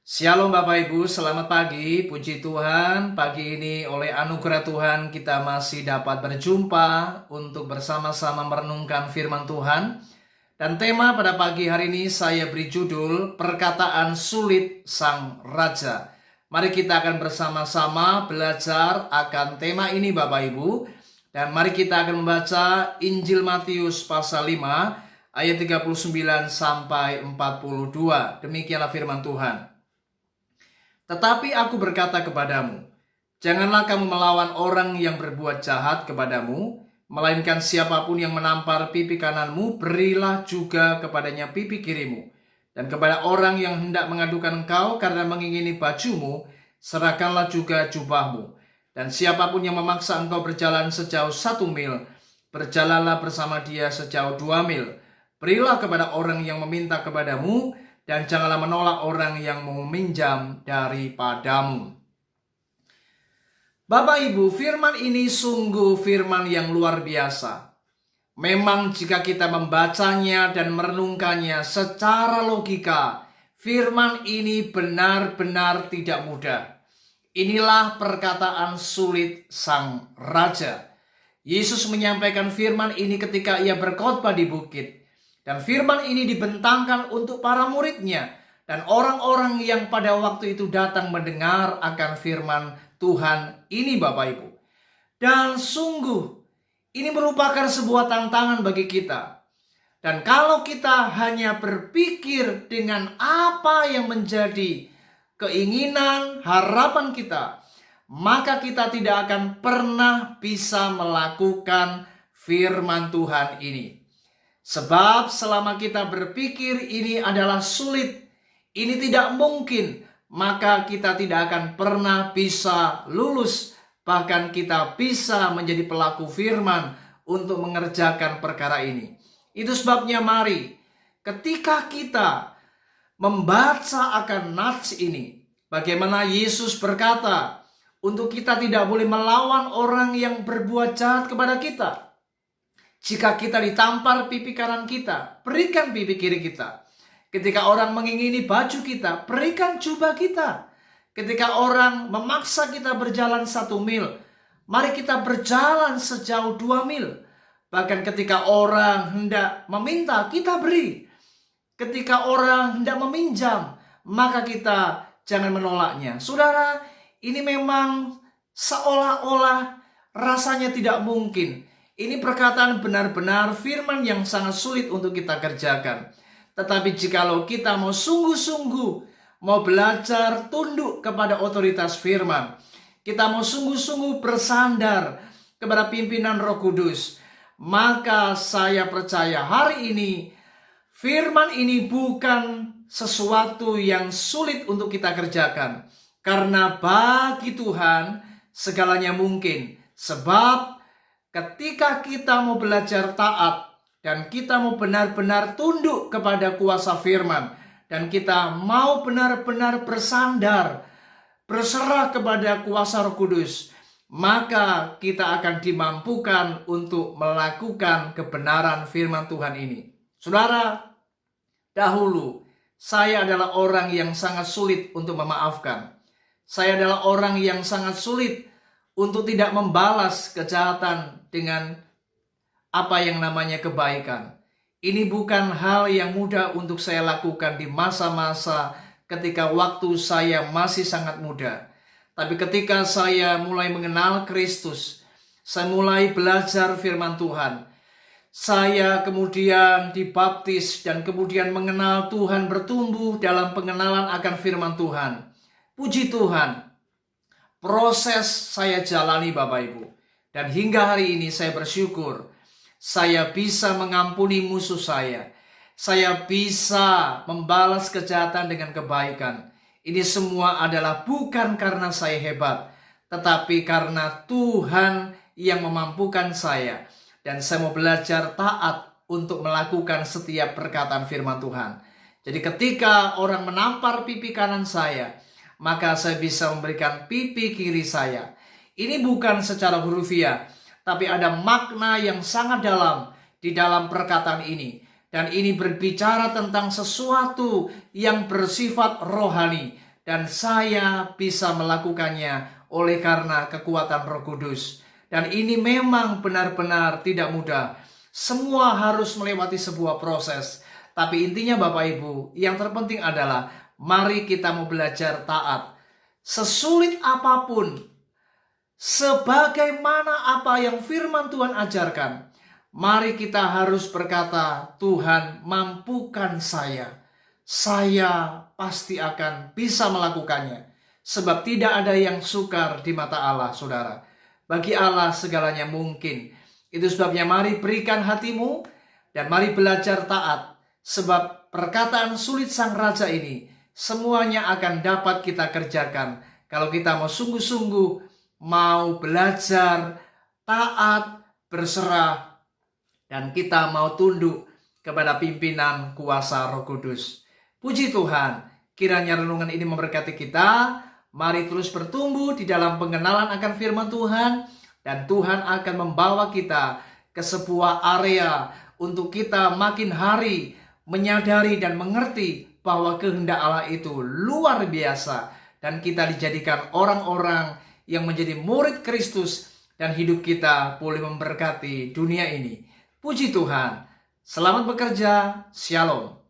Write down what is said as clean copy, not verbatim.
Shalom Bapak Ibu, selamat pagi, puji Tuhan. Pagi ini oleh anugerah Tuhan kita masih dapat berjumpa untuk bersama-sama merenungkan firman Tuhan. Dan tema pada pagi hari ini saya beri judul Perkataan Sulit Sang Raja. Mari kita akan bersama-sama belajar akan tema ini Bapak Ibu. Dan mari kita akan membaca Injil Matius pasal 5 ayat 39 sampai 42. Demikianlah firman Tuhan. Tetapi aku berkata kepadamu, janganlah kamu melawan orang yang berbuat jahat kepadamu, melainkan siapapun yang menampar pipi kananmu, berilah juga kepadanya pipi kirimu. Dan kepada orang yang hendak mengadukan engkau karena mengingini bajumu, serahkanlah juga jubahmu. Dan siapapun yang memaksa engkau berjalan sejauh 1 mil, berjalanlah bersama dia sejauh 2 mil. Berilah kepada orang yang meminta kepadamu, dan janganlah menolak orang yang meminjam daripadamu. Bapak Ibu, firman ini sungguh firman yang luar biasa. Memang jika kita membacanya dan merenungkannya secara logika, firman ini benar-benar tidak mudah. Inilah perkataan sulit sang raja. Yesus menyampaikan firman ini ketika ia berkhotbah di bukit. Dan firman ini dibentangkan untuk para muridnya dan orang-orang yang pada waktu itu datang mendengar akan firman Tuhan ini Bapak Ibu. Dan sungguh ini merupakan sebuah tantangan bagi kita. Dan kalau kita hanya berpikir dengan apa yang menjadi keinginan, harapan kita, maka kita tidak akan pernah bisa melakukan firman Tuhan ini. Sebab selama kita berpikir ini adalah sulit, ini tidak mungkin, maka kita tidak akan pernah bisa lulus. Bahkan kita bisa menjadi pelaku firman untuk mengerjakan perkara ini. Itu sebabnya mari ketika kita membaca akan nats ini, bagaimana Yesus berkata untuk kita tidak boleh melawan orang yang berbuat jahat kepada kita. Jika kita ditampar pipi kanan kita, berikan pipi kiri kita. Ketika orang mengingini baju kita, berikan jubah kita. Ketika orang memaksa kita berjalan 1 mil, mari kita berjalan sejauh 2 mil. Bahkan ketika orang hendak meminta, kita beri. Ketika orang hendak meminjam, maka kita jangan menolaknya. Saudara, ini memang seolah-olah rasanya tidak mungkin. Ini perkataan benar-benar firman yang sangat sulit untuk kita kerjakan. Tetapi jikalau kita mau sungguh-sungguh, mau belajar tunduk kepada otoritas firman, kita mau sungguh-sungguh bersandar kepada pimpinan Roh Kudus, maka saya percaya hari ini firman ini bukan sesuatu yang sulit untuk kita kerjakan. Karena bagi Tuhan segalanya mungkin. Sebab ketika kita mau belajar taat dan kita mau benar-benar tunduk kepada kuasa firman dan kita mau benar-benar bersandar, berserah kepada kuasa Roh Kudus, maka kita akan dimampukan untuk melakukan kebenaran firman Tuhan ini. Saudara, dahulu saya adalah orang yang sangat sulit untuk memaafkan. Saya adalah orang yang sangat sulit untuk tidak membalas kejahatan dengan apa yang namanya kebaikan. Ini bukan hal yang mudah untuk saya lakukan di masa-masa ketika waktu saya masih sangat muda. Tapi ketika saya mulai mengenal Kristus, saya mulai belajar firman Tuhan, saya kemudian dibaptis dan kemudian mengenal Tuhan, bertumbuh dalam pengenalan akan firman Tuhan. Puji Tuhan, proses saya jalani Bapak Ibu. Dan hingga hari ini saya bersyukur. Saya bisa mengampuni musuh saya. Saya bisa membalas kejahatan dengan kebaikan. Ini semua adalah bukan karena saya hebat. Tetapi karena Tuhan yang memampukan saya. Dan saya mau belajar taat untuk melakukan setiap perkataan firman Tuhan. Jadi ketika orang menampar pipi kanan saya, maka saya bisa memberikan pipi kiri saya. Ini bukan secara hurufiah, tapi ada makna yang sangat dalam di dalam perkataan ini. Dan ini berbicara tentang sesuatu yang bersifat rohani. dan saya bisa melakukannya oleh karena kekuatan Roh Kudus. Dan ini memang benar-benar tidak mudah. Semua harus melewati sebuah proses. Tapi intinya Bapak Ibu, yang terpenting adalah mari kita mau belajar taat. Sesulit apapun, sebagaimana apa yang firman Tuhan ajarkan, mari kita harus berkata, Tuhan mampukan saya. Saya pasti akan bisa melakukannya. Sebab tidak ada yang sukar di mata Allah, saudara. Bagi Allah segalanya mungkin. Itu sebabnya mari berikan hatimu dan mari belajar taat. Sebab perkataan sulit sang raja ini semuanya akan dapat kita kerjakan. Kalau kita mau sungguh-sungguh, mau belajar, taat, berserah, dan kita mau tunduk kepada pimpinan kuasa Roh Kudus. Puji Tuhan, kiranya renungan ini memberkati kita. Mari terus bertumbuh di dalam pengenalan akan firman Tuhan. Dan Tuhan akan membawa kita ke sebuah area untuk kita makin hari menyadari dan mengerti bahwa kehendak Allah itu luar biasa. Dan kita dijadikan orang-orang yang menjadi murid Kristus. Dan hidup kita boleh memberkati dunia ini. Puji Tuhan. Selamat bekerja. Shalom.